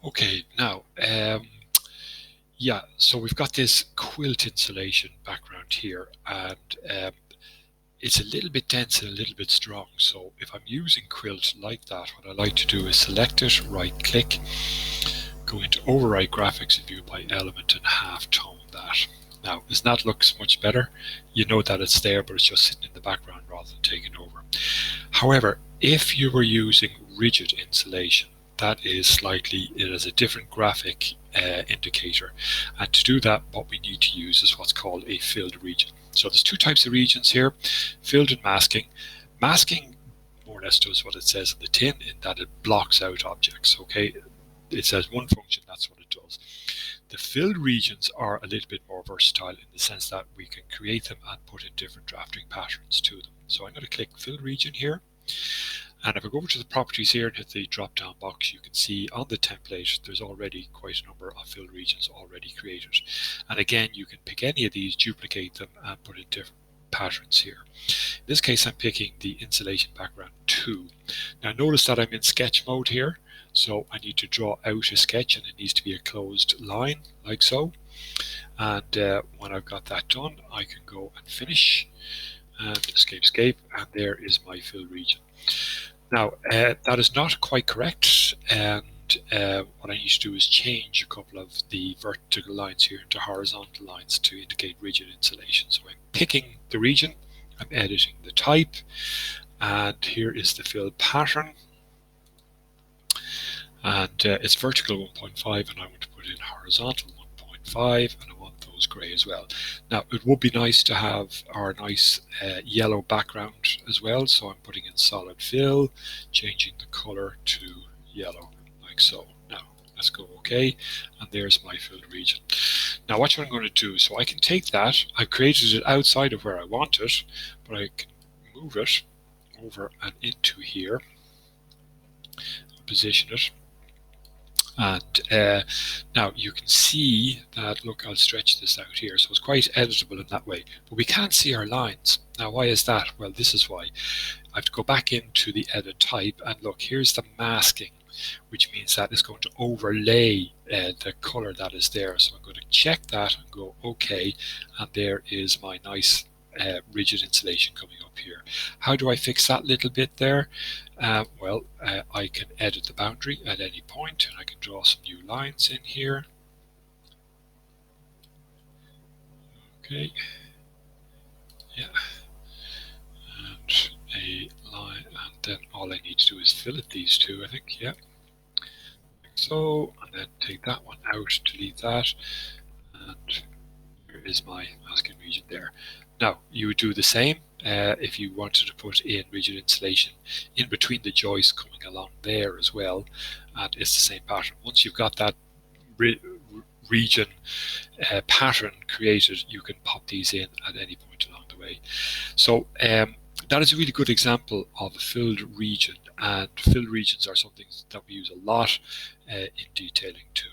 Okay, now, yeah, so we've got this quilt insulation background here, and it's a little bit dense and a little bit strong. So if I'm using quilt like that, what I like to do is select it, right click, go into override graphics and view by element, and half tone that. Now, doesn't that looks much better? You know that it's there, but it's just sitting in the background rather than taking over. However, if you were using rigid insulation, that is slightly, it has a different graphic indicator. And to do that, what we need to use is what's called a filled region. So there's two types of regions here, filled and masking. Masking more or less does what it says in the tin, in that it blocks out objects. Okay, it says one function, that's what it does. The filled regions are a little bit more versatile in the sense that we can create them and put in different drafting patterns to them. So I'm going to click filled region here. And if I go over to the properties here and hit the drop down box, you can see on the template there's already quite a number of filled regions already created. And again, you can pick any of these, duplicate them, and put in different patterns here. In this case, I'm picking the insulation background 2. Now notice that I'm in sketch mode here, so I need to draw out a sketch, and it needs to be a closed line like so. And when I've got that done, I can go and finish and escape, and there is my fill region. Now, that is not quite correct, and what I need to do is change a couple of the vertical lines here into horizontal lines to indicate rigid insulation. So I'm picking the region, I'm editing the type, and here is the fill pattern, and it's vertical 1.5, and I want to put in horizontal 1.5, and I want those grey as well. Now, it would be nice to have our nice yellow background as well, so I'm putting in solid fill, changing the color to yellow like so. Now let's go OK, and there's my filled region. Now what I'm going to do, so I can take that, I've created it outside of where I want it, but I can move it over and into here, position it. And now you can see that, look, I'll stretch this out here, so it's quite editable in that way, but we can't see our lines. Now why is that? Well, this is why. I have to go back into the edit type, and look, here's the masking, which means that it's going to overlay the color that is there. So I'm going to check that and go OK, and there is my nice rigid insulation coming up here. How do I fix that little bit there? Well, I can edit the boundary at any point, and I can draw some new lines in here. Okay, yeah, and a line, and then all I need to do is fillet these two, I think, yeah, like so, and then take that one out, delete that, and here is my masking region there. Now, you would do the same if you wanted to put in rigid insulation in between the joists coming along there as well, and it's the same pattern. Once you've got that region pattern created, you can pop these in at any point along the way. So that is a really good example of a filled region, and filled regions are something that we use a lot in detailing too.